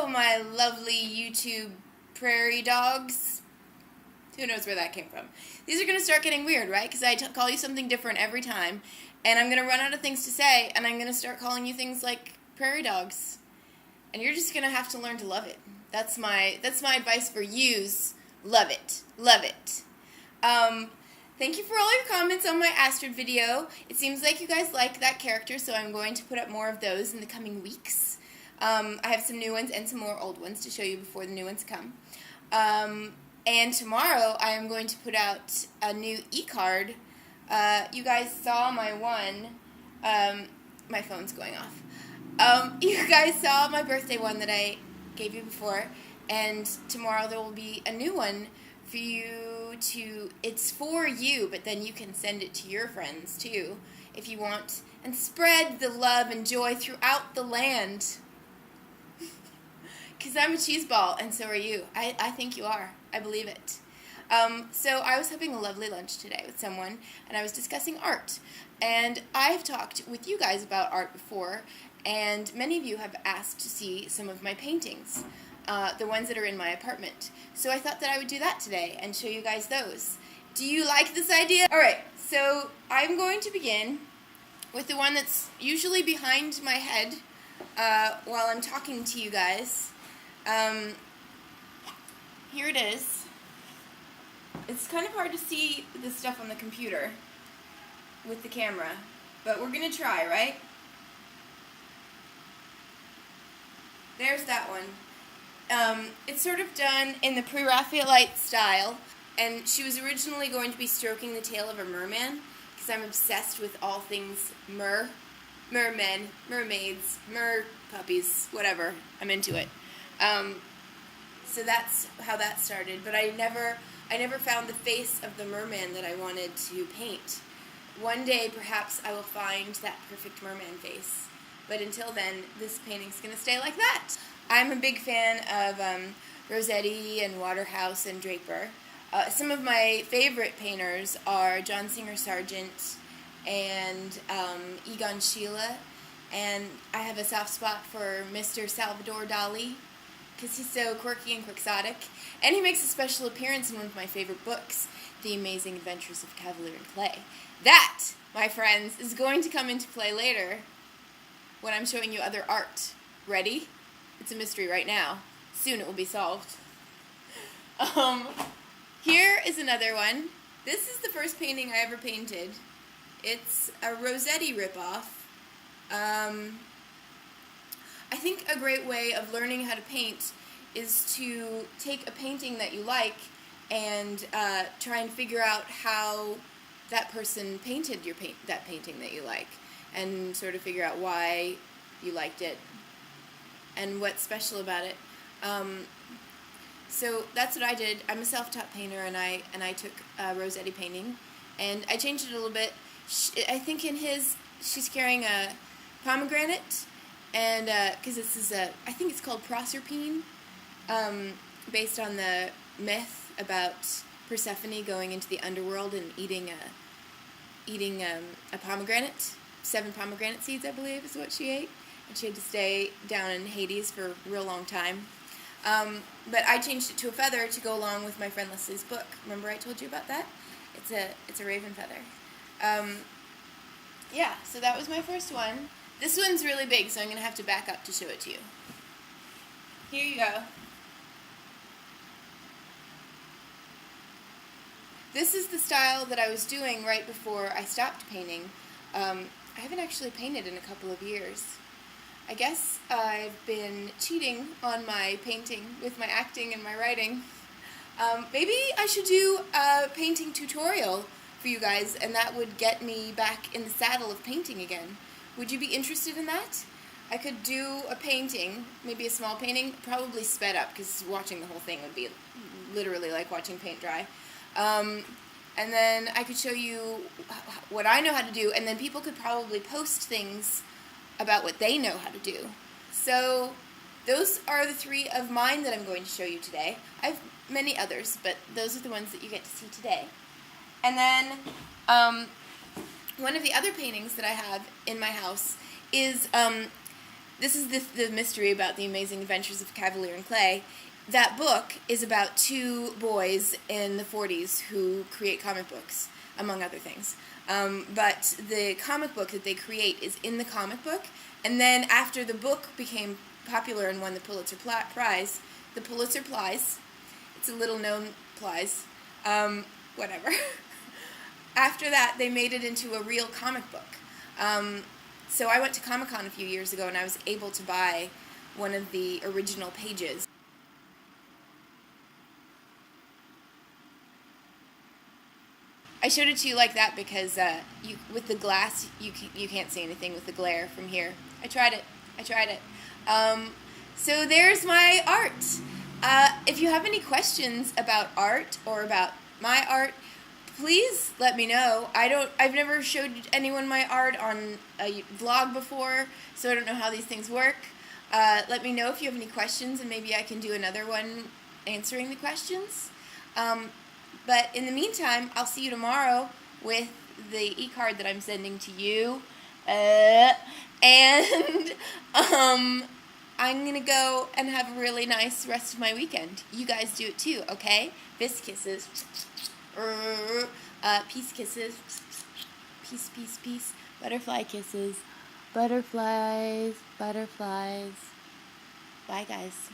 my lovely YouTube prairie dogs. Who knows where that came from? These are going to start getting weird, right? Because I call you something different every time, and I'm going to run out of things to say, and I'm going to start calling you things like prairie dogs. And you're just going to have to learn to love it. That's my advice for yous. Love it. Love it. Thank you for all your comments on my Astrid video. It seems like you guys like that character, so I'm going to put up more of those in the coming weeks. I have some new ones and some more old ones to show you before the new ones come. And tomorrow I am going to put out a new e-card. You guys saw my one. My phone's going off. You guys saw my birthday one that I gave you before, and tomorrow there will be a new one for you to, it's for you, but then you can send it to your friends too, if you want, and spread the love and joy throughout the land. Because I'm a cheese ball, and so are you. I think you are. I believe it. So I was having a lovely lunch today with someone, and I was discussing art. And I've talked with you guys about art before, and many of you have asked to see some of my paintings, the ones that are in my apartment. So I thought that I would do that today and show you guys those. Do you like this idea? Alright, so I'm going to begin with the one that's usually behind my head while I'm talking to you guys. Here it is. It's kind of hard to see this stuff on the computer with the camera, but we're going to try, right? There's that one. It's sort of done in the pre-Raphaelite style, and she was originally going to be stroking the tail of a merman, because I'm obsessed with all things mermen, mermaids, puppies, whatever. I'm into it. So that's how that started, but I never found the face of the merman that I wanted to paint. One day, perhaps, I will find that perfect merman face. But until then, this painting's going to stay like that. I'm a big fan of Rossetti and Waterhouse and Draper. Some of my favorite painters are John Singer Sargent and Egon Schiele. And I have a soft spot for Mr. Salvador Dali, because he's so quirky and quixotic. And he makes a special appearance in one of my favorite books, The Amazing Adventures of Cavalier and Clay. That, my friends, is going to come into play later when I'm showing you other art. Ready? It's a mystery right now. Soon it will be solved. Here is another one. This is the first painting I ever painted. It's a Rossetti ripoff. I think a great way of learning how to paint is to take a painting that you like and try and figure out how that person painted that painting that you like, and sort of figure out why you liked it and what's special about it. So that's what I did. I'm a self-taught painter, and I took Rossetti painting, and I changed it a little bit. I think in his, she's carrying a pomegranate, and because this is I think it's called Proserpine, based on the myth about Persephone going into the underworld and eating a pomegranate. 7 pomegranate seeds, I believe, is what she ate, and she had to stay down in Hades for a real long time. But I changed it to a feather to go along with my friend Leslie's book. Remember I told you about that? It's a raven feather. Yeah, so that was my first one. This one's really big, so I'm going to have to back up to show it to you. Here you go. This is the style that I was doing right before I stopped painting. I haven't actually painted in a couple of years. I guess I've been cheating on my painting with my acting and my writing. Maybe I should do a painting tutorial for you guys, and that would get me back in the saddle of painting again. Would you be interested in that? I could do a painting, maybe a small painting, probably sped up, because watching the whole thing would be literally like watching paint dry. And then I could show you what I know how to do, and then people could probably post things about what they know how to do. So those are the 3 of mine that I'm going to show you today. I have many others, but those are the ones that you get to see today. And then one of the other paintings that I have in my house is this is the mystery about the amazing adventures of Cavalier and Clay. That book is about two boys in the 40s who create comic books, among other things. But the comic book that they create is in the comic book, and then after the book became popular and won the Pulitzer Prize, it's a little known prize, whatever. After that, they made it into a real comic book. So I went to Comic-Con a few years ago, and I was able to buy one of the original pages. I showed it to you like that because with the glass, you can't see anything with the glare from here. I tried it. So there's my art. If you have any questions about art or about my art, please let me know. I've never showed anyone my art on a vlog before, so I don't know how these things work. Let me know if you have any questions, and maybe I can do another one answering the questions. But in the meantime, I'll see you tomorrow with the e-card that I'm sending to you. And I'm going to go and have a really nice rest of my weekend. You guys do it too, okay? Fist kisses. Peace kisses. Peace, peace, peace. Butterfly kisses. Butterflies, butterflies. Bye, guys.